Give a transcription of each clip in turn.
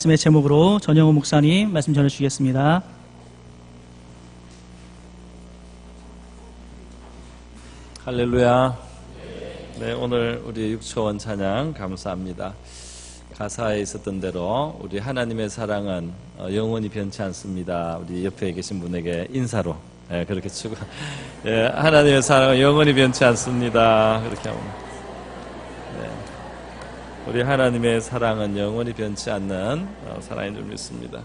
말씀의 제목으로 전영호 목사님 말씀 전해주시겠습니다. 할렐루야. 네, 오늘 우리 육초원 찬양 감사합니다. 가사에 있었던 대로 우리 하나님의 사랑은 영원히 변치 않습니다. 우리 옆에 계신 분에게 인사로 그렇게 치고 하나님의 사랑은 영원히 변치 않습니다. 그렇게 하면 우리 하나님의 사랑은 영원히 변치 않는 사랑인 줄 믿습니다.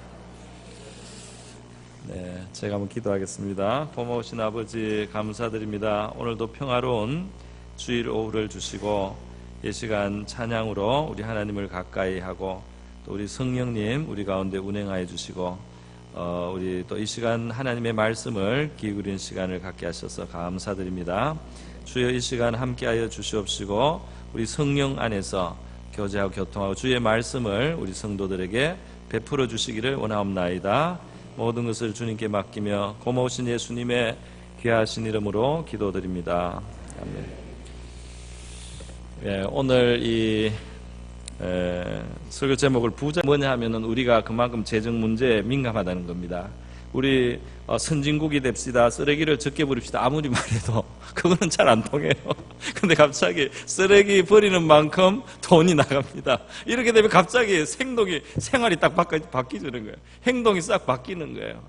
네, 제가 한번 기도하겠습니다. 고마우신 아버지 감사드립니다. 오늘도 평화로운 주일 오후를 주시고 이 시간 찬양으로 우리 하나님을 가까이 하고 또 우리 성령님 우리 가운데 운행하여 주시고 우리 또 이 시간 하나님의 말씀을 기울인 시간을 갖게 하셔서 감사드립니다. 주여 이 시간 함께하여 주시옵시고 우리 성령 안에서 교제하고 교통하고 주의 말씀을 우리 성도들에게 베풀어 주시기를 원하옵나이다. 모든 것을 주님께 맡기며 고마우신 예수님의 귀하신 이름으로 기도드립니다. 아멘. 오늘 이 설교 제목을 부자 뭐냐 하면은 우리가 그만큼 재정 문제에 민감하다는 겁니다. 우리 선진국이 됩시다, 쓰레기를 적게 버립시다 아무리 말해도 그거는 잘 안 통해요. 근데 갑자기 쓰레기 버리는 만큼 돈이 나갑니다. 이렇게 되면 갑자기 생활이 딱 바뀌는 거예요. 행동이 싹 바뀌는 거예요.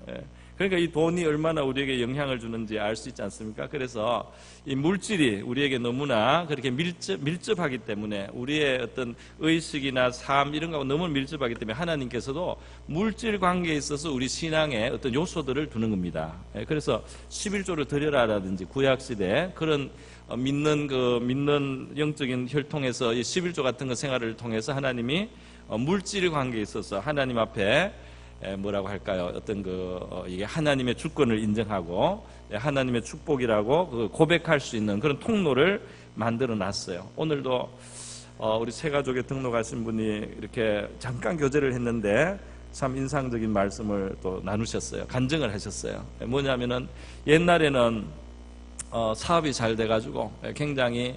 그러니까 이 돈이 얼마나 우리에게 영향을 주는지 알 수 있지 않습니까? 그래서 이 물질이 우리에게 너무나 그렇게 밀접하기 때문에 우리의 어떤 의식이나 삶 이런 거하고 너무 밀접하기 때문에 하나님께서도 물질 관계에 있어서 우리 신앙에 어떤 요소들을 두는 겁니다. 그래서 11조를 드려라라든지 구약시대 그런 믿는 영적인 혈통에서 이 11조 같은 거 생활을 통해서 하나님이 물질 관계에 있어서 하나님 앞에 뭐라고 할까요? 어떤 이게 하나님의 주권을 인정하고 하나님의 축복이라고 고백할 수 있는 그런 통로를 만들어 놨어요. 오늘도 우리 새 가족에 등록하신 분이 이렇게 잠깐 교제를 했는데 참 인상적인 말씀을 또 나누셨어요. 간증을 하셨어요. 뭐냐면은 옛날에는 사업이 잘 돼가지고 굉장히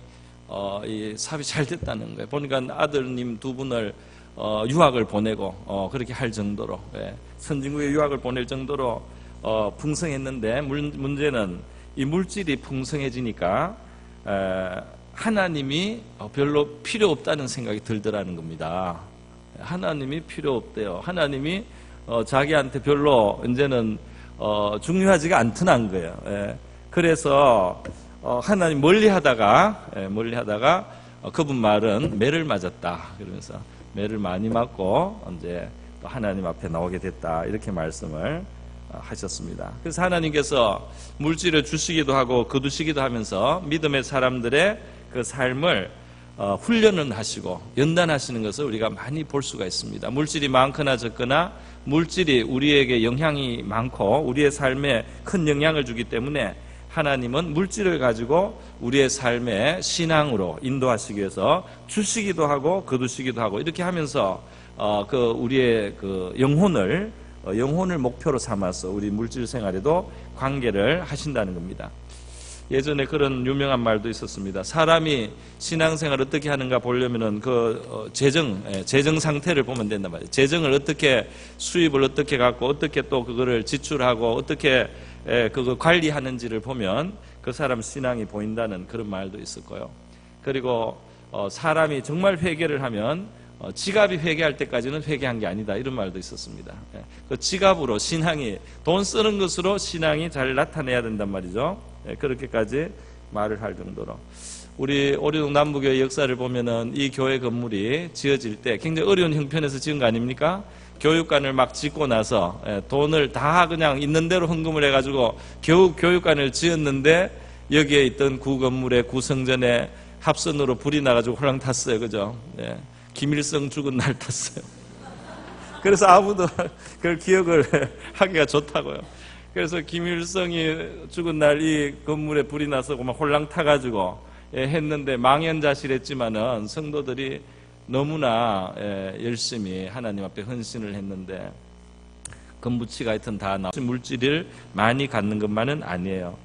이 사업이 잘 됐다는 거예요. 보니까 아들님 두 분을 유학을 보내고 그렇게 할 정도로 선진국에 유학을 보낼 정도로 풍성했는데 문제는 이 물질이 풍성해지니까 하나님이 별로 필요 없다는 생각이 들더라는 겁니다. 하나님이 필요 없대요. 하나님이 자기한테 별로 이제는 중요하지가 않더란 거예요. 그래서 하나님 멀리하다가 그분 말은 매를 맞았다. 그러면서 매를 많이 맞고 이제 또 하나님 앞에 나오게 됐다 이렇게 말씀을 하셨습니다. 그래서 하나님께서 물질을 주시기도 하고 거두시기도 하면서 믿음의 사람들의 그 삶을 훈련을 하시고 연단하시는 것을 우리가 많이 볼 수가 있습니다. 물질이 많거나 적거나 물질이 우리에게 영향이 많고 우리의 삶에 큰 영향을 주기 때문에 하나님은 물질을 가지고 우리의 삶의 신앙으로 인도하시기 위해서 주시기도 하고 거두시기도 하고 이렇게 하면서 우리의 영혼을 목표로 삼아서 우리 물질 생활에도 관계를 하신다는 겁니다. 예전에 그런 유명한 말도 있었습니다. 사람이 신앙생활을 어떻게 하는가 보려면은 재정 상태를 보면 된단 말이에요. 재정을 어떻게 수입을 어떻게 갖고 어떻게 또 그거를 지출하고 어떻게 그거 관리하는지를 보면 그 사람 신앙이 보인다는 그런 말도 있었고요. 그리고 사람이 정말 회개를 하면 지갑이 회개할 때까지는 회개한 게 아니다 이런 말도 있었습니다. 그 지갑으로 신앙이 돈 쓰는 것으로 신앙이 잘 나타내야 된단 말이죠. 그렇게까지 말을 할 정도로 우리 오리동 남부교회 역사를 보면은 이 교회 건물이 지어질 때 굉장히 어려운 형편에서 지은 거 아닙니까? 교육관을 막 짓고 나서 돈을 다 그냥 있는 대로 헌금을 해가지고 겨우 교육관을 지었는데 여기에 있던 구건물의 구성전에 합선으로 불이 나가지고 홀랑 탔어요. 그죠? 김일성 죽은 날 탔어요. 그래서 아무도 그걸 기억을 하기가 좋다고요. 그래서 김일성이 죽은 날 이 건물에 불이 나서 막 홀랑 타가지고 했는데 망연자실했지만은 성도들이 너무나 열심히 하나님 앞에 헌신을 했는데 건부치가 하여튼 다 나와 물질을 많이 갖는 것만은 아니에요.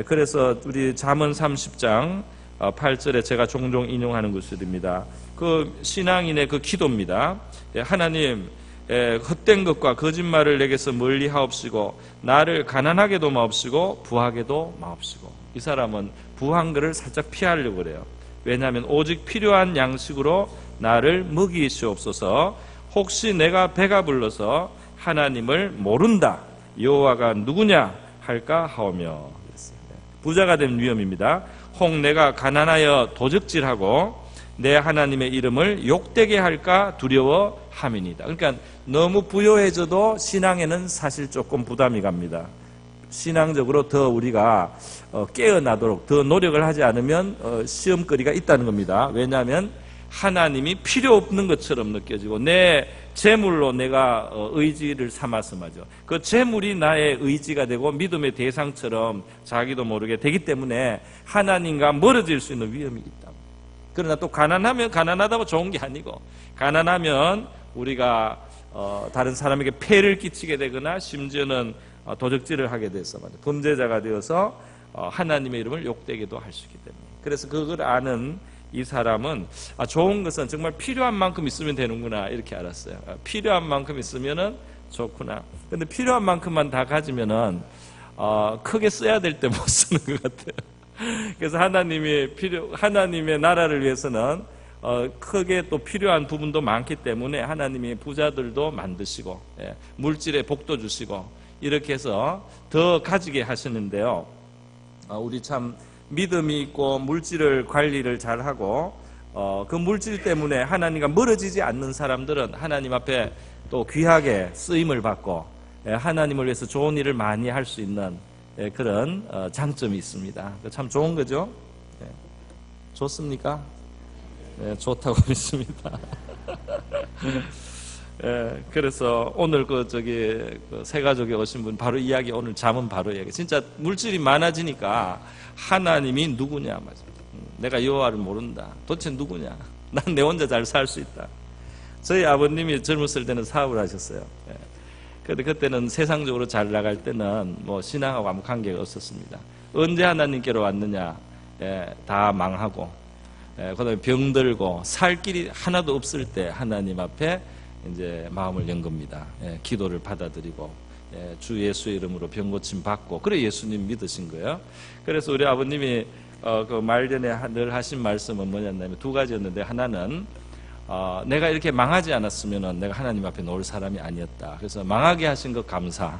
그래서 우리 잠언 30장 8절에 제가 종종 인용하는 것입니다. 그 신앙인의 그 기도입니다. 하나님, 헛된 것과 거짓말을 내게서 멀리 하옵시고 나를 가난하게도 마옵시고 부하게도 마옵시고. 이 사람은 부한 것을 살짝 피하려고 그래요. 왜냐하면 오직 필요한 양식으로 나를 먹이시옵소서. 혹시 내가 배가 불러서 하나님을 모른다, 여호와가 누구냐 할까 하오며. 부자가 된 위험입니다. 혹 내가 가난하여 도적질하고 내 하나님의 이름을 욕되게 할까 두려워함이니이다. 그러니까 너무 부요해져도 신앙에는 사실 조금 부담이 갑니다. 신앙적으로 더 우리가 깨어나도록 더 노력을 하지 않으면 시험거리가 있다는 겁니다. 왜냐하면 하나님이 필요 없는 것처럼 느껴지고 내 재물로 내가 의지를 삼아서 말이죠. 그 재물이 나의 의지가 되고 믿음의 대상처럼 자기도 모르게 되기 때문에 하나님과 멀어질 수 있는 위험이 있다. 그러나 또 가난하면 가난하다고 좋은 게 아니고, 가난하면 우리가 다른 사람에게 폐를 끼치게 되거나 심지어는 도적질을 하게 돼서 범죄자가 되어서 하나님의 이름을 욕되게도 할 수 있기 때문에. 그래서 그걸 아는 이 사람은 좋은 것은 정말 필요한 만큼 있으면 되는구나 이렇게 알았어요. 필요한 만큼 있으면은 좋구나. 근데 필요한 만큼만 다 가지면은 크게 써야 될 때 못 쓰는 것 같아요. 그래서 하나님의 나라를 위해서는 크게 또 필요한 부분도 많기 때문에 하나님이 부자들도 만드시고 물질의 복도 주시고 이렇게 해서 더 가지게 하시는데요. 우리 참 믿음이 있고 물질을 관리를 잘하고 그 물질 때문에 하나님과 멀어지지 않는 사람들은 하나님 앞에 또 귀하게 쓰임을 받고 하나님을 위해서 좋은 일을 많이 할 수 있는 그런 장점이 있습니다. 참 좋은 거죠? 좋습니까? 좋다고 믿습니다. 그래서 오늘 그 세 가족에 오신 분 바로 이야기, 오늘 잠은 바로 이야기. 진짜 물질이 많아지니까 하나님이 누구냐 맞아. 내가 여호와를 모른다. 도대체 누구냐? 난 내 혼자 잘 살 수 있다. 저희 아버님이 젊었을 때는 사업을 하셨어요. 그런데 그때는 세상적으로 잘 나갈 때는 뭐 신앙하고 아무 관계가 없었습니다. 언제 하나님께로 왔느냐? 다 망하고, 그다음에 병들고 살 길이 하나도 없을 때 하나님 앞에 이제 마음을 연 겁니다. 기도를 받아들이고 주 예수의 이름으로 병 고침 받고, 그래 예수님 믿으신 거예요. 그래서 우리 아버님이 그 말년에 늘 하신 말씀은 뭐냐면 두 가지였는데, 하나는 내가 이렇게 망하지 않았으면 내가 하나님 앞에 놓을 사람이 아니었다. 그래서 망하게 하신 것 감사.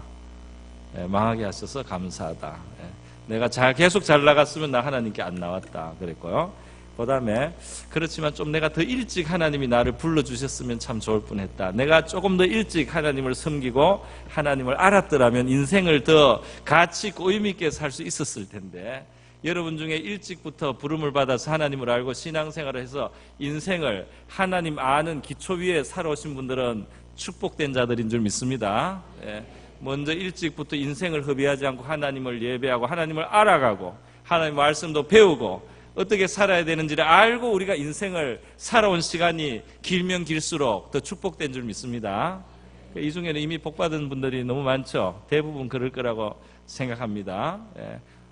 망하게 하셔서 감사하다. 내가 계속 잘 나갔으면 나 하나님께 안 나왔다. 그랬고요. 그 다음에 그렇지만 좀 내가 더 일찍 하나님이 나를 불러주셨으면 참 좋을 뻔했다. 내가 조금 더 일찍 하나님을 섬기고 하나님을 알았더라면 인생을 더 가치 있고 의미 있게 살 수 있었을 텐데, 여러분 중에 일찍부터 부름을 받아서 하나님을 알고 신앙생활을 해서 인생을 하나님 아는 기초 위에 살아오신 분들은 축복된 자들인 줄 믿습니다. 먼저 일찍부터 인생을 허비하지 않고 하나님을 예배하고 하나님을 알아가고 하나님 말씀도 배우고 어떻게 살아야 되는지를 알고 우리가 인생을 살아온 시간이 길면 길수록 더 축복된 줄 믿습니다. 이 중에는 이미 복받은 분들이 너무 많죠. 대부분 그럴 거라고 생각합니다.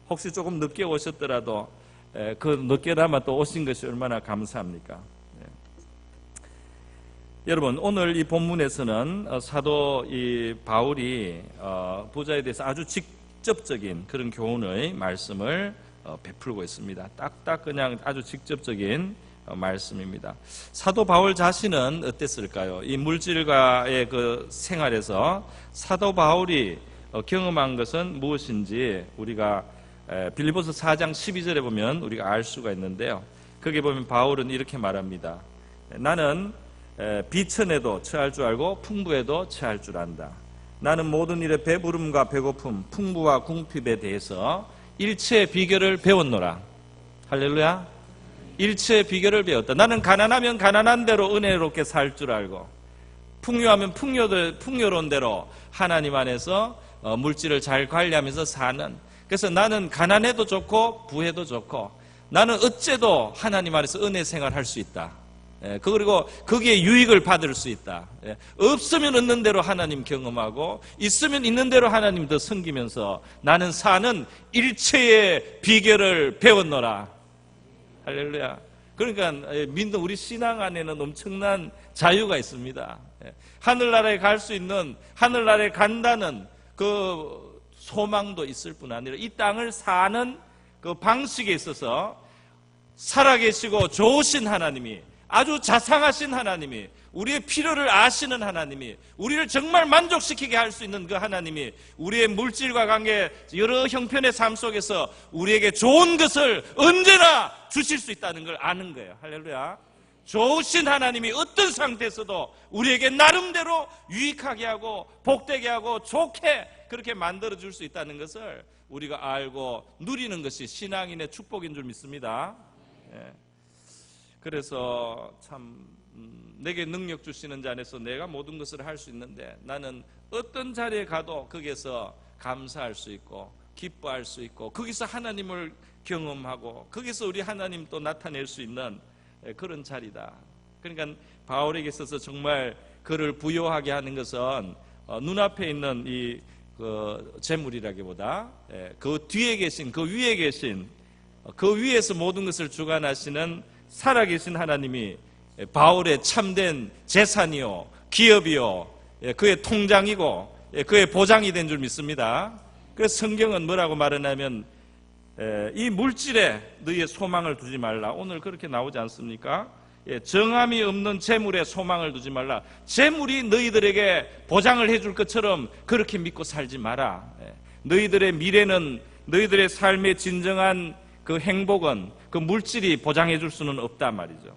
혹시 조금 늦게 오셨더라도 그 늦게나마 또 오신 것이 얼마나 감사합니까? 여러분, 오늘 이 본문에서는 사도 이 바울이 부자에 대해서 아주 직접적인 그런 교훈의 말씀을 베풀고 있습니다. 딱딱 그냥 아주 직접적인 말씀입니다. 사도 바울 자신은 어땠을까요? 이 물질과의 그 생활에서 사도 바울이 경험한 것은 무엇인지 우리가 빌립보서 4장 12절에 보면 우리가 알 수가 있는데요. 거기 보면 바울은 이렇게 말합니다. 나는 비천에도 처할 줄 알고 풍부에도 처할 줄 안다. 나는 모든 일에 배부름과 배고픔, 풍부와 궁핍에 대해서 일체의 비결을 배웠노라. 할렐루야. 일체의 비결을 배웠다. 나는 가난하면 가난한 대로 은혜롭게 살 줄 알고, 풍요하면 풍요로운 대로 하나님 안에서 물질을 잘 관리하면서 사는, 그래서 나는 가난해도 좋고 부해도 좋고 나는 어째도 하나님 안에서 은혜 생활할 수 있다. 그리고 거기에 유익을 받을 수 있다. 없으면 없는 대로 하나님 경험하고 있으면 있는 대로 하나님 더 섬기면서 나는 사는 일체의 비결을 배웠노라. 할렐루야. 그러니까 믿는 우리 신앙 안에는 엄청난 자유가 있습니다. 하늘나라에 갈 수 있는, 하늘나라에 간다는 그 소망도 있을 뿐 아니라 이 땅을 사는 그 방식에 있어서 살아계시고 좋으신 하나님이, 아주 자상하신 하나님이, 우리의 필요를 아시는 하나님이, 우리를 정말 만족시키게 할 수 있는 그 하나님이 우리의 물질과 관계 여러 형편의 삶 속에서 우리에게 좋은 것을 언제나 주실 수 있다는 걸 아는 거예요. 할렐루야. 좋으신 하나님이 어떤 상태에서도 우리에게 나름대로 유익하게 하고 복되게 하고 좋게 그렇게 만들어줄 수 있다는 것을 우리가 알고 누리는 것이 신앙인의 축복인 줄 믿습니다. 그래서 참 내게 능력 주시는 자 안에서 내가 모든 것을 할 수 있는데, 나는 어떤 자리에 가도 거기에서 감사할 수 있고 기뻐할 수 있고 거기서 하나님을 경험하고 거기서 우리 하나님 또 나타낼 수 있는 그런 자리다. 그러니까 바울에게 있어서 정말 그를 부요하게 하는 것은 눈앞에 있는 이 재물이라기보다 그 뒤에 계신, 그 위에 계신, 그 위에서 모든 것을 주관하시는 살아계신 하나님이 바울의 참된 재산이요, 기업이요, 그의 통장이고 그의 보장이 된 줄 믿습니다. 그래서 성경은 뭐라고 말하냐면, 이 물질에 너희의 소망을 두지 말라. 오늘 그렇게 나오지 않습니까? 정함이 없는 재물에 소망을 두지 말라. 재물이 너희들에게 보장을 해줄 것처럼 그렇게 믿고 살지 마라. 너희들의 미래는, 너희들의 삶의 진정한 그 행복은 그 물질이 보장해 줄 수는 없단 말이죠.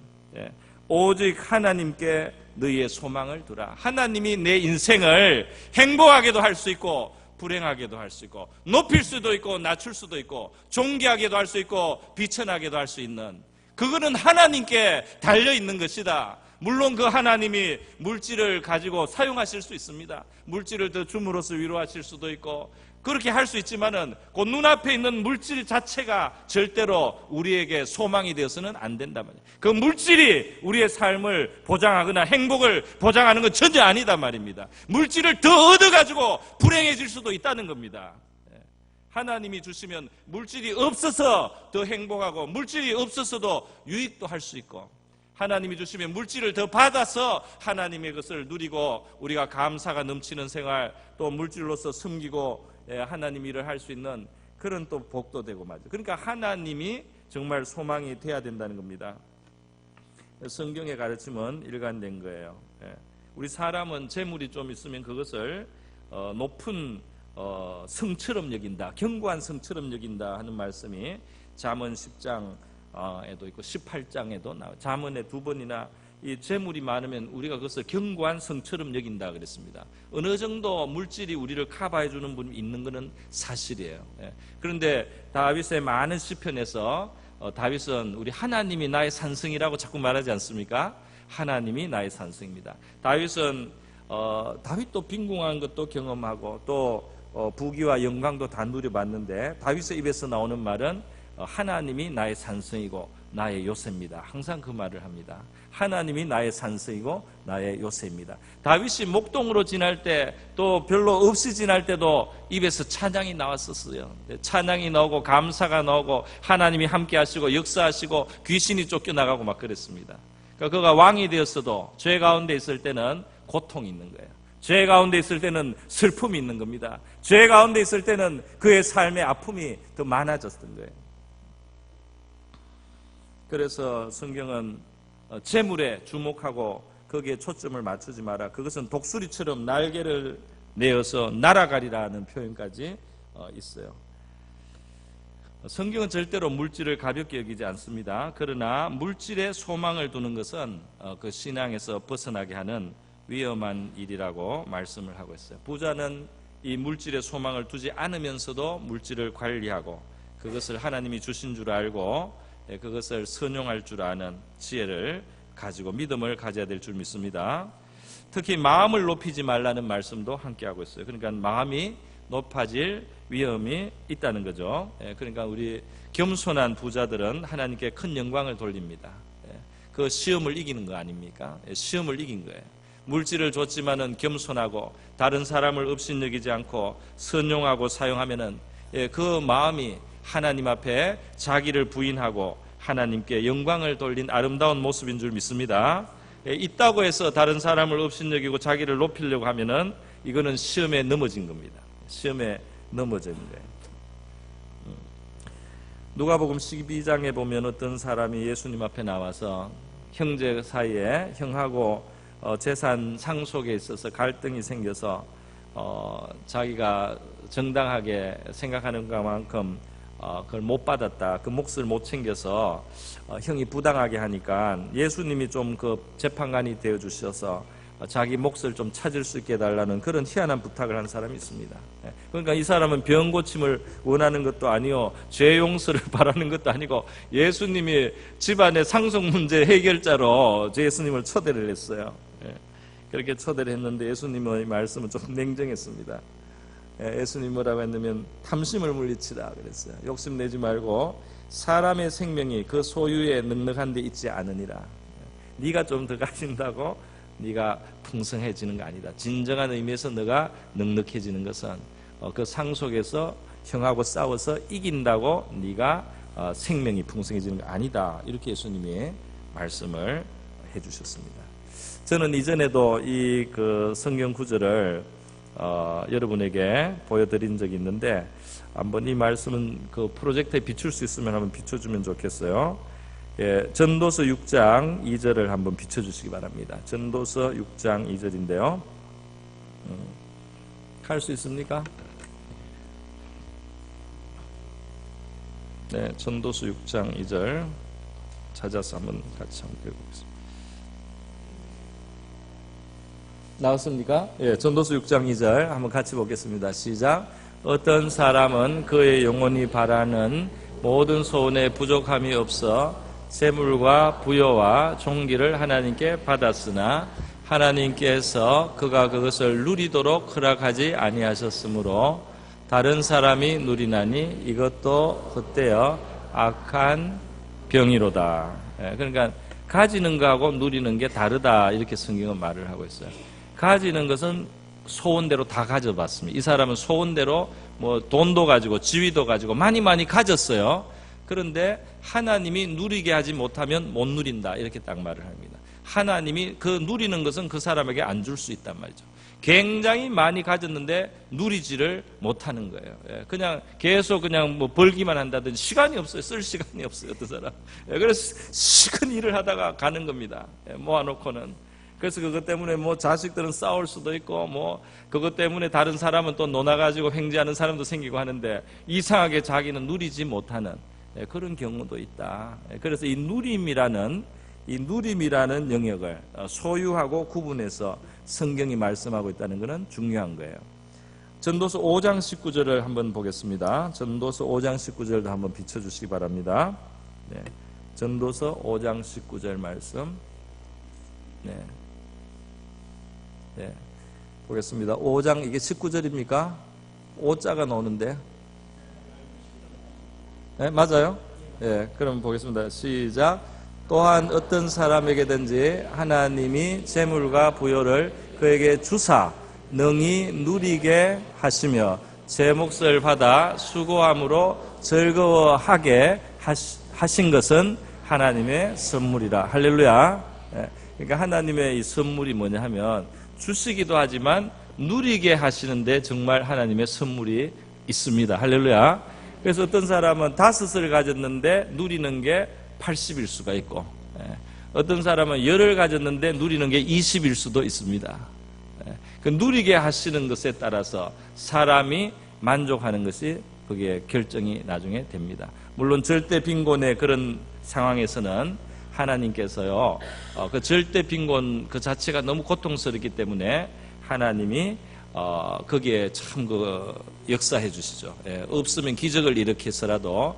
오직 하나님께 너희의 소망을 두라. 하나님이 내 인생을 행복하게도 할 수 있고 불행하게도 할 수 있고, 높일 수도 있고 낮출 수도 있고, 존귀하게도 할 수 있고 비천하게도 할 수 있는, 그거는 하나님께 달려있는 것이다. 물론 그 하나님이 물질을 가지고 사용하실 수 있습니다. 물질을 더 줌으로써 위로하실 수도 있고 그렇게 할 수 있지만은 그 눈앞에 있는 물질 자체가 절대로 우리에게 소망이 되어서는 안 된단 말이에요. 그 물질이 우리의 삶을 보장하거나 행복을 보장하는 건 전혀 아니다 말입니다. 물질을 더 얻어가지고 불행해질 수도 있다는 겁니다. 하나님이 주시면 물질이 없어서 더 행복하고 물질이 없어서도 유익도 할 수 있고, 하나님이 주시면 물질을 더 받아서 하나님의 것을 누리고 우리가 감사가 넘치는 생활, 또 물질로서 섬기고 하나님 일을 할 수 있는 그런 또 복도 되고 말이죠. 그러니까 하나님이 정말 소망이 돼야 된다는 겁니다. 성경의 가르침은 일관된 거예요. 우리 사람은 재물이 좀 있으면 그것을 높은 성처럼 여긴다, 견고한 성처럼 여긴다 하는 말씀이 잠언 10장에도 있고 18장에도 나와요. 잠언에 2번이나 이 재물이 많으면 우리가 그것을 견고한 성처럼 여긴다 그랬습니다. 어느 정도 물질이 우리를 커버해 주는 분이 있는 것은 사실이에요. 그런데 다윗의 많은 시편에서 다윗은 우리 하나님이 나의 산성이라고 자꾸 말하지 않습니까? 하나님이 나의 산성입니다. 다윗은 다윗도 빈궁한 것도 경험하고 또 부귀와 영광도 다 누려봤는데, 다윗의 입에서 나오는 말은 하나님이 나의 산성이고 나의 요새입니다. 항상 그 말을 합니다. 하나님이 나의 산성이고 나의 요새입니다. 다윗이 목동으로 지날 때, 또 별로 없이 지날 때도 입에서 찬양이 나왔었어요. 찬양이 나오고 감사가 나오고 하나님이 함께 하시고 역사하시고 귀신이 쫓겨나가고 막 그랬습니다. 그러니까 그가 왕이 되었어도 죄 가운데 있을 때는 고통이 있는 거예요. 죄 가운데 있을 때는 슬픔이 있는 겁니다. 죄 가운데 있을 때는 그의 삶의 아픔이 더 많아졌던 거예요. 그래서 성경은 재물에 주목하고 거기에 초점을 맞추지 마라. 그것은 독수리처럼 날개를 내어서 날아가리라는 표현까지 있어요. 성경은 절대로 물질을 가볍게 여기지 않습니다. 그러나 물질에 소망을 두는 것은 그 신앙에서 벗어나게 하는 위험한 일이라고 말씀을 하고 있어요. 부자는 이 물질에 소망을 두지 않으면서도 물질을 관리하고 그것을 하나님이 주신 줄 알고 그것을 선용할 줄 아는 지혜를 가지고 믿음을 가져야 될 줄 믿습니다. 특히 마음을 높이지 말라는 말씀도 함께 하고 있어요. 그러니까 마음이 높아질 위험이 있다는 거죠. 그러니까 우리 겸손한 부자들은 하나님께 큰 영광을 돌립니다. 그 시험을 이기는 거 아닙니까? 시험을 이긴 거예요. 물질을 줬지만은 겸손하고 다른 사람을 업신여기지 않고 선용하고 사용하면은 그 마음이 하나님 앞에 자기를 부인하고 하나님께 영광을 돌린 아름다운 모습인 줄 믿습니다. 있다고 해서 다른 사람을 업신여기고 자기를 높이려고 하면은 이거는 시험에 넘어진 겁니다. 시험에 넘어진 거예요. 누가복음 12장에 보면 어떤 사람이 예수님 앞에 나와서 형제 사이에 형하고 재산 상속에 있어서 갈등이 생겨서 자기가 정당하게 생각하는 것만큼 그걸 못 받았다. 그 몫을 못 챙겨서 형이 부당하게 하니까 예수님이 좀 그 재판관이 되어 주셔서 자기 몫을 좀 찾을 수 있게 해달라는 그런 희한한 부탁을 한 사람이 있습니다. 그러니까 이 사람은 병 고침을 원하는 것도 아니요, 죄 용서를 바라는 것도 아니고 예수님이 집안의 상속 문제 해결자로 예수님을 초대를 했어요. 그렇게 초대를 했는데 예수님의 말씀은 좀 냉정했습니다. 예수님이 뭐라고 했냐면 탐심을 물리치라 그랬어요. 욕심내지 말고 사람의 생명이 그 소유에 넉넉한 데 있지 않으니라. 네가 좀 더 가진다고 네가 풍성해지는 거 아니다. 진정한 의미에서 너가 넉넉해지는 것은 그 상속에서 형하고 싸워서 이긴다고 네가 생명이 풍성해지는 거 아니다. 이렇게 예수님이 말씀을 해주셨습니다. 저는 이전에도 이 그 성경 구절을 여러분에게 보여드린 적이 있는데 한번 이 말씀은 그 프로젝터에 비출 수 있으면 한번 비춰주면 좋겠어요. 전도서 6장 2절을 한번 비춰주시기 바랍니다. 전도서 6장 2절인데요. 할 수 있습니까? 네, 전도서 6장 2절 찾아서 한번 같이 한번 읽어보겠습니다. 나왔습니까? 예, 전도서 6장 2절 한번 같이 보겠습니다. 시작. 어떤 사람은 그의 영혼이 바라는 모든 소원에 부족함이 없어 재물과 부여와 종기를 하나님께 받았으나 하나님께서 그가 그것을 누리도록 허락하지 아니하셨으므로 다른 사람이 누리나니 이것도 헛되어 악한 병이로다. 그러니까 가지는 거하고 누리는 게 다르다, 이렇게 성경은 말을 하고 있어요. 가지는 것은 소원대로 다 가져봤습니다. 이 사람은 소원대로 뭐 돈도 가지고 지위도 가지고 많이 가졌어요. 그런데 하나님이 누리게 하지 못하면 못 누린다, 이렇게 딱 말을 합니다. 하나님이 그 누리는 것은 그 사람에게 안 줄 수 있단 말이죠. 굉장히 많이 가졌는데 누리지를 못하는 거예요. 그냥 계속 그냥 뭐 벌기만 한다든지 시간이 없어요. 쓸 시간이 없어요, 어떤 사람. 그래서 시큰 일을 하다가 가는 겁니다. 모아놓고는. 그래서 그것 때문에 뭐 자식들은 싸울 수도 있고 뭐 그것 때문에 다른 사람은 또 논아가지고 횡재하는 사람도 생기고 하는데 이상하게 자기는 누리지 못하는 그런 경우도 있다. 그래서 이 누림이라는 영역을 소유하고 구분해서 성경이 말씀하고 있다는 것은 중요한 거예요. 전도서 5장 19절을 한번 보겠습니다. 전도서 5장 19절도 한번 비춰주시기 바랍니다. 네. 전도서 5장 19절 말씀. 네. 네. 보겠습니다. 5장, 이게 19절입니까? 5자가 나오는데. 네, 맞아요? 네, 그럼 보겠습니다. 시작. 또한 어떤 사람에게든지 하나님이 재물과 부요를 그에게 주사 능히 누리게 하시며 제 몫을 받아 수고함으로 즐거워하게 하신 것은 하나님의 선물이라. 할렐루야. 네, 그러니까 하나님의 이 선물이 뭐냐 하면 주시기도 하지만 누리게 하시는데 정말 하나님의 선물이 있습니다. 할렐루야. 그래서 어떤 사람은 5을 가졌는데 누리는 게 80일 수가 있고, 어떤 사람은 10을 가졌는데 누리는 게 20일 수도 있습니다. 그 누리게 하시는 것에 따라서 사람이 만족하는 것이 그게 결정이 나중에 됩니다. 물론 절대 빈곤의 그런 상황에서는 하나님께서요, 그 절대 빈곤 그 자체가 너무 고통스럽기 때문에 하나님이 거기에 참 그 역사해 주시죠. 없으면 기적을 일으켜서라도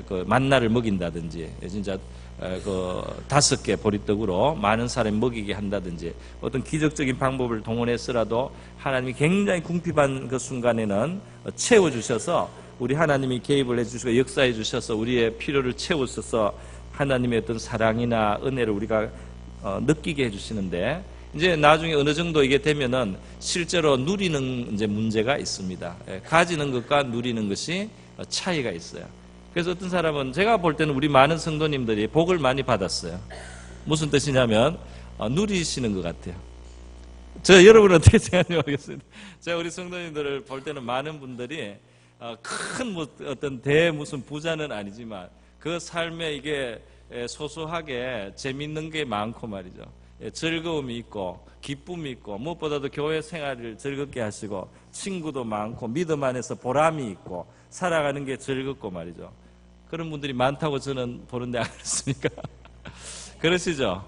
그 만나를 먹인다든지, 진짜 그 5개 보리떡으로 많은 사람이 먹이게 한다든지 어떤 기적적인 방법을 동원해서라도 하나님이 굉장히 궁핍한 그 순간에는 채워주셔서 우리 하나님이 개입을 해주시고 역사해 주셔서 우리의 필요를 채우셔서 하나님의 어떤 사랑이나 은혜를 우리가 느끼게 해주시는데, 이제 나중에 어느 정도 이게 되면은 실제로 누리는 이제 문제가 있습니다. 가지는 것과 누리는 것이 차이가 있어요. 그래서 어떤 사람은 제가 볼 때는 우리 많은 성도님들이 복을 많이 받았어요. 무슨 뜻이냐면 누리시는 것 같아요. 여러분은 어떻게 생각하는지 모르겠습니다. 제가 우리 성도님들을 볼 때는 많은 분들이 큰 어떤 무슨 부자는 아니지만 그 삶에 이게 소소하게 재밌는 게 많고 말이죠. 즐거움이 있고 기쁨이 있고 무엇보다도 교회 생활을 즐겁게 하시고 친구도 많고 믿음 안에서 보람이 있고 살아가는 게 즐겁고 말이죠. 그런 분들이 많다고 저는 보는데 안 그렇습니까? 그러시죠?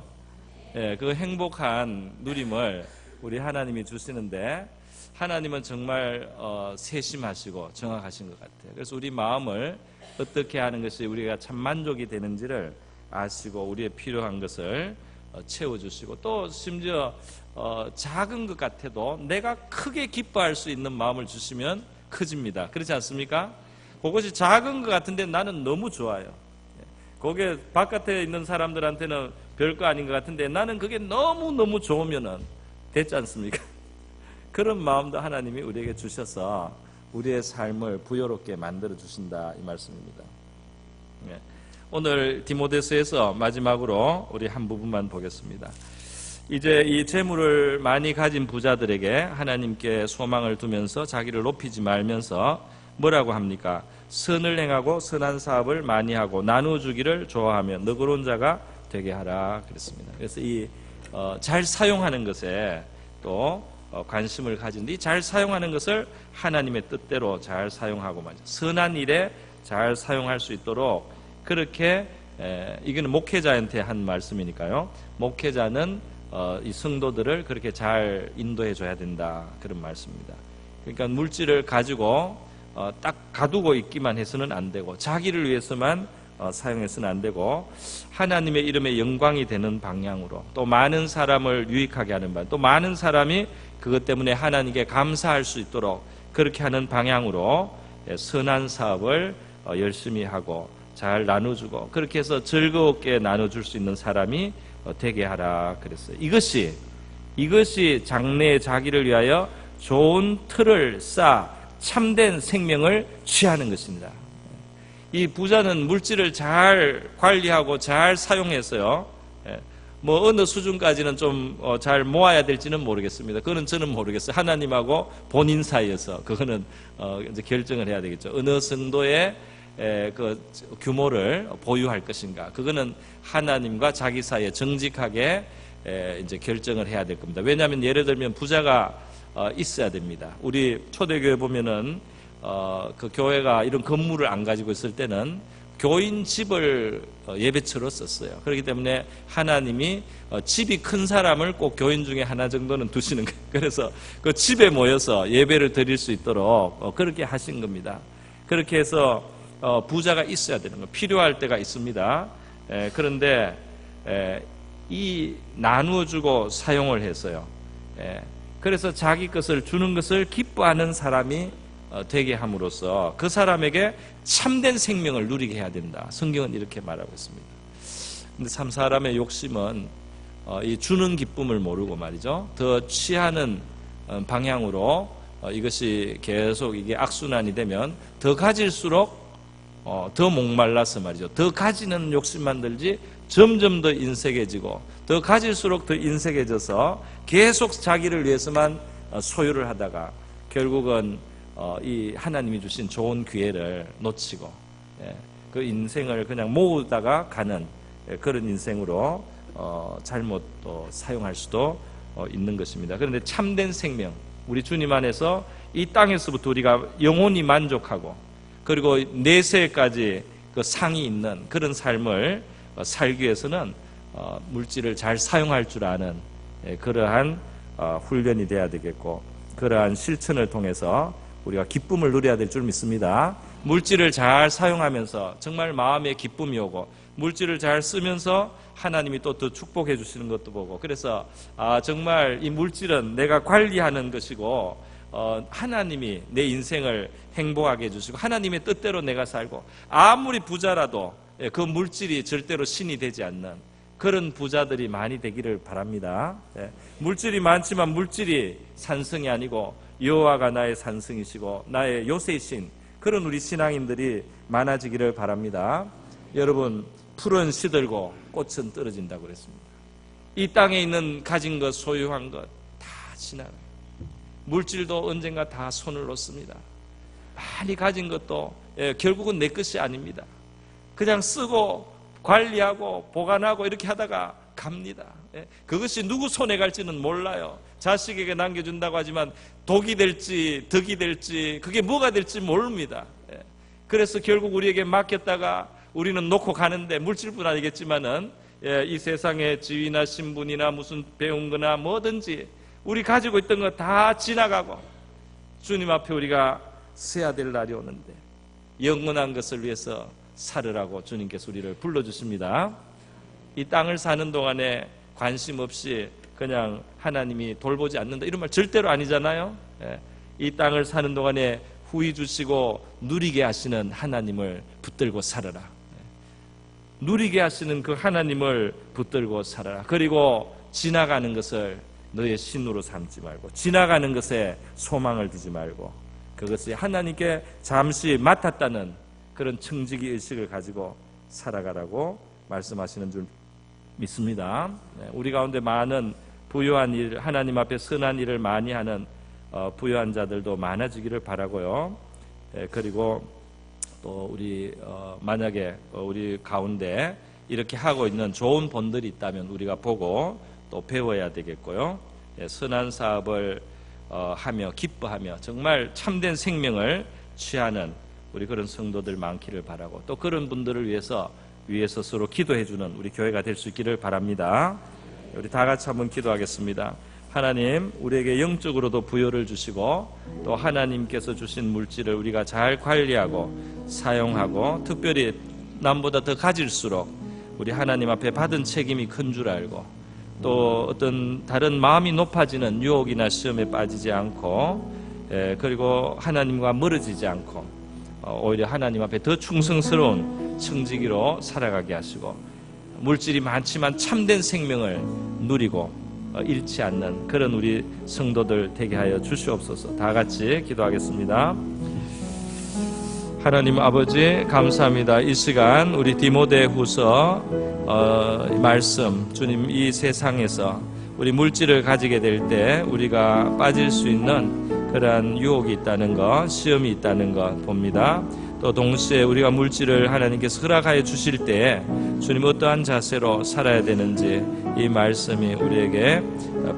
예, 그 행복한 누림을 우리 하나님이 주시는데 하나님은 정말 세심하시고 정확하신 것 같아요. 그래서 우리 마음을 어떻게 하는 것이 우리가 참 만족이 되는지를 아시고 우리의 필요한 것을 채워주시고 또 심지어 작은 것 같아도 내가 크게 기뻐할 수 있는 마음을 주시면 커집니다. 그렇지 않습니까? 그것이 작은 것 같은데 나는 너무 좋아요. 그게 바깥에 있는 사람들한테는 별거 아닌 것 같은데 나는 그게 너무너무 좋으면은 됐지 않습니까? 그런 마음도 하나님이 우리에게 주셔서 우리의 삶을 부요롭게 만들어 주신다 이 말씀입니다. 오늘 디모데서에서 마지막으로 우리 한 부분만 보겠습니다. 이제 이 재물을 많이 가진 부자들에게 하나님께 소망을 두면서 자기를 높이지 말면서 뭐라고 합니까? 선을 행하고 선한 사업을 많이 하고 나누어 주기를 좋아하며 너그러운 자가 되게 하라 그랬습니다. 그래서 이 잘 사용하는 것에 또 관심을 가진데 잘 사용하는 것을 하나님의 뜻대로 잘 사용하고 말이죠. 선한 일에 잘 사용할 수 있도록 그렇게 이거는 목회자한테 한 말씀이니까요. 목회자는 이 성도들을 그렇게 잘 인도해 줘야 된다 그런 말씀입니다. 그러니까 물질을 가지고 딱 가두고 있기만 해서는 안 되고 자기를 위해서만 사용해서는 안 되고 하나님의 이름에 영광이 되는 방향으로 또 많은 사람을 유익하게 하는 방, 또 많은 사람이 그것 때문에 하나님께 감사할 수 있도록 그렇게 하는 방향으로 선한 사업을 열심히 하고 잘 나눠주고 그렇게 해서 즐겁게 나눠줄 수 있는 사람이 되게 하라 그랬어요. 이것이 장래의 자기를 위하여 좋은 틀을 쌓아 참된 생명을 취하는 것입니다. 이 부자는 물질을 잘 관리하고 잘 사용해서요. 뭐 어느 수준까지는 좀 잘 모아야 될지는 모르겠습니다. 그거는 저는 모르겠어요. 하나님하고 본인 사이에서 그거는 이제 결정을 해야 되겠죠. 어느 정도의 그 규모를 보유할 것인가. 그거는 하나님과 자기 사이에 정직하게 이제 결정을 해야 될 겁니다. 왜냐하면 예를 들면 부자가 있어야 됩니다. 우리 초대교회 보면은 그 교회가 이런 건물을 안 가지고 있을 때는 교인 집을 예배처로 썼어요. 그렇기 때문에 하나님이 집이 큰 사람을 꼭 교인 중에 하나 정도는 두시는 거예요. 그래서 그 집에 모여서 예배를 드릴 수 있도록 그렇게 하신 겁니다. 그렇게 해서 부자가 있어야 되는 거예요. 필요할 때가 있습니다. 그런데 이 나누어주고 사용을 해서요. 그래서 자기 것을 주는 것을 기뻐하는 사람이 되게 함으로써 그 사람에게 참된 생명을 누리게 해야 된다. 성경은 이렇게 말하고 있습니다. 근데 참 사람의 욕심은 이 주는 기쁨을 모르고 말이죠. 더 취하는 방향으로 이것이 계속 이게 악순환이 되면 더 가질수록 더 목말라서 말이죠. 더 가지는 욕심만 들지 점점 더 인색해지고 더 가질수록 더 인색해져서 계속 자기를 위해서만 소유를 하다가 결국은 이 하나님이 주신 좋은 기회를 놓치고 그 인생을 그냥 모으다가 가는 그런 인생으로 잘못 또 사용할 수도 있는 것입니다. 그런데 참된 생명, 우리 주님 안에서 이 땅에서부터 우리가 영원히 만족하고 그리고 내세까지 그 상이 있는 그런 삶을 살기 위해서는 물질을 잘 사용할 줄 아는 그러한 훈련이 돼야 되겠고 그러한 실천을 통해서 우리가 기쁨을 누려야 될 줄 믿습니다. 물질을 잘 사용하면서 정말 마음에 기쁨이 오고 물질을 잘 쓰면서 하나님이 또 더 축복해 주시는 것도 보고 그래서 정말 이 물질은 내가 관리하는 것이고 하나님이 내 인생을 행복하게 해주시고 하나님의 뜻대로 내가 살고 아무리 부자라도 그 물질이 절대로 신이 되지 않는 그런 부자들이 많이 되기를 바랍니다. 물질이 많지만 물질이 산성이 아니고 여호와가 나의 산성이시고 나의 요새이신 그런 우리 신앙인들이 많아지기를 바랍니다. 여러분 풀은 시들고 꽃은 떨어진다고 그랬습니다. 이 땅에 있는 가진 것, 소유한 것 다 지나가요. 물질도 언젠가 다 손을 놓습니다. 많이 가진 것도 결국은 내 것이 아닙니다. 그냥 쓰고 관리하고 보관하고 이렇게 하다가 갑니다. 그것이 누구 손에 갈지는 몰라요. 자식에게 남겨준다고 하지만 독이 될지 덕이 될지 그게 뭐가 될지 모릅니다. 그래서 결국 우리에게 맡겼다가 우리는 놓고 가는데, 물질뿐 아니겠지만은 이 세상의 지위나 신분이나 무슨 배운 거나 뭐든지 우리 가지고 있던 거 다 지나가고 주님 앞에 우리가 서야 될 날이 오는데 영원한 것을 위해서 살으라고 주님께서 우리를 불러주십니다. 이 땅을 사는 동안에 관심 없이 그냥 하나님이 돌보지 않는다, 이런 말 절대로 아니잖아요. 이 땅을 사는 동안에 후히 주시고 누리게 하시는 하나님을 붙들고 살아라. 누리게 하시는 그 하나님을 붙들고 살아라. 그리고 지나가는 것을 너의 신으로 삼지 말고, 지나가는 것에 소망을 두지 말고, 그것이 하나님께 잠시 맡았다는 그런 청지기 의식을 가지고 살아가라고 말씀하시는 줄 믿습니다. 우리 가운데 많은 부유한 일, 하나님 앞에 선한 일을 많이 하는 부유한 자들도 많아지기를 바라고요. 그리고 또 우리 만약에 우리 가운데 이렇게 하고 있는 좋은 본들이 있다면 우리가 보고 또 배워야 되겠고요. 선한 사업을 하며 기뻐하며 정말 참된 생명을 취하는 우리 그런 성도들 많기를 바라고, 또 그런 분들을 위해서 위에서 서로 기도해 주는 우리 교회가 될 수 있기를 바랍니다. 우리 다 같이 한번 기도하겠습니다. 하나님, 우리에게 영적으로도 부여를 주시고 또 하나님께서 주신 물질을 우리가 잘 관리하고 사용하고, 특별히 남보다 더 가질수록 우리 하나님 앞에 받은 책임이 큰 줄 알고, 또 어떤 다른 마음이 높아지는 유혹이나 시험에 빠지지 않고, 그리고 하나님과 멀어지지 않고 오히려 하나님 앞에 더 충성스러운 청지기로 살아가게 하시고, 물질이 많지만 참된 생명을 누리고 잃지 않는 그런 우리 성도들 되게 하여 주시옵소서. 다 같이 기도하겠습니다. 하나님 아버지, 감사합니다. 이 시간 우리 디모데후서 말씀, 주님, 이 세상에서 우리 물질을 가지게 될 때 우리가 빠질 수 있는 그러한 유혹이 있다는 것, 시험이 있다는 것 봅니다. 또 동시에 우리가 물질을 하나님께서 허락하여 주실 때 주님 어떠한 자세로 살아야 되는지 이 말씀이 우리에게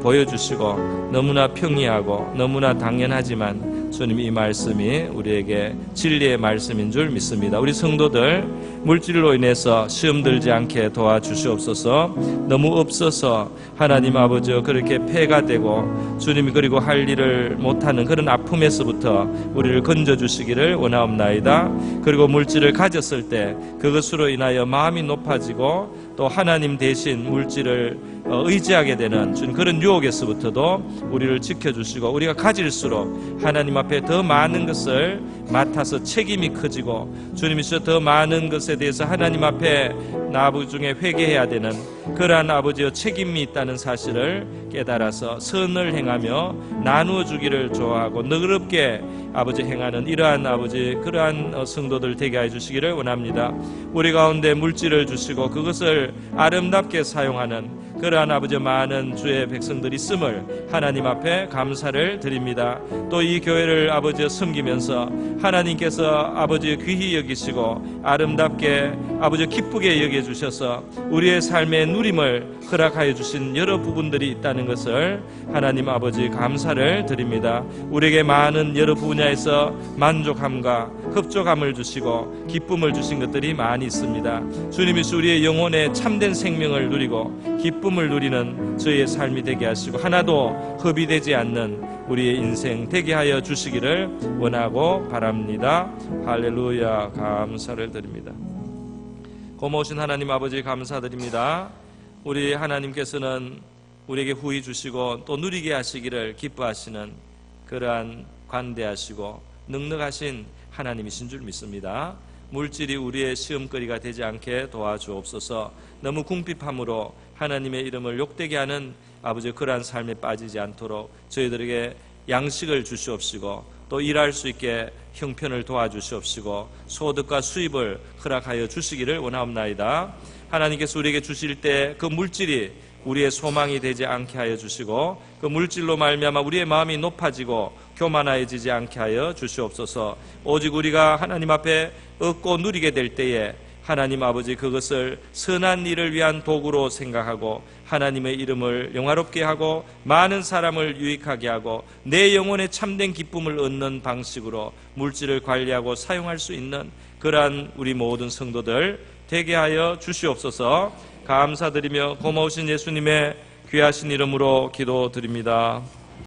보여주시고, 너무나 평이하고 너무나 당연하지만 주님, 이 말씀이 우리에게 진리의 말씀인 줄 믿습니다. 우리 성도들 물질로 인해서 시험 들지 않게 도와주시옵소서. 너무 없어서 하나님 아버지 그렇게 폐가 되고 주님이 그리고 할 일을 못하는 그런 아픔에서부터 우리를 건져주시기를 원하옵나이다. 그리고 물질을 가졌을 때 그것으로 인하여 마음이 높아지고 또 하나님 대신 물질을 의지하게 되는 주님, 그런 유혹에서부터도 우리를 지켜주시고, 우리가 가질수록 하나님 앞에 더 많은 것을 맡아서 책임이 커지고, 주님이서 더 많은 것에 대해서 하나님 앞에 나중에 회개해야 되는 그러한 아버지의 책임이 있다는 사실을 깨달아서 선을 행하며 나누어 주기를 좋아하고 너그럽게 아버지 행하는 이러한 아버지 그러한 성도들 되게 해 주시기를 원합니다. 우리 가운데 물질을 주시고 그것을 아름답게 사용하는 그러한 아버지 많은 주의 백성들이 있음을 하나님 앞에 감사를 드립니다. 또 이 교회를 아버지 섬기면서 하나님께서 아버지 귀히 여기시고 아름답게 아버지 기쁘게 여겨주셔서 우리의 삶의 누림을 허락하여 주신 여러 부분들이 있다는 것을 하나님 아버지 감사를 드립니다. 우리에게 많은 여러 분야에서 만족함과 흡족함을 주시고 기쁨을 주신 것들이 많이 있습니다. 주님이서 우리의 영혼의 참된 생명을 누리고 기쁨을 누리는 저희의 삶이 되게 하시고 하나도 허비되지 않는 우리의 인생 되게 하여 주시기를 원하고 바랍니다. 할렐루야. 감사를 드립니다. 고마우신 하나님 아버지 감사드립니다. 우리 하나님께서는 우리에게 후히 주시고 또 누리게 하시기를 기뻐하시는 그러한 관대하시고 넉넉하신 하나님이신 줄 믿습니다. 물질이 우리의 시험거리가 되지 않게 도와주옵소서. 너무 궁핍함으로 하나님의 이름을 욕되게 하는 아버지 그러한 삶에 빠지지 않도록 저희들에게 양식을 주시옵시고 또 일할 수 있게 형편을 도와주시옵시고 소득과 수입을 허락하여 주시기를 원하옵나이다. 하나님께서 우리에게 주실 때 그 물질이 우리의 소망이 되지 않게 하여 주시고 그 물질로 말미암아 우리의 마음이 높아지고 교만해지지 않게 하여 주시옵소서. 오직 우리가 하나님 앞에 얻고 누리게 될 때에 하나님 아버지 그것을 선한 일을 위한 도구로 생각하고 하나님의 이름을 영화롭게 하고 많은 사람을 유익하게 하고 내 영혼에 참된 기쁨을 얻는 방식으로 물질을 관리하고 사용할 수 있는 그러한 우리 모든 성도들 되게 하여 주시옵소서. 감사드리며 고마우신 예수님의 귀하신 이름으로 기도드립니다.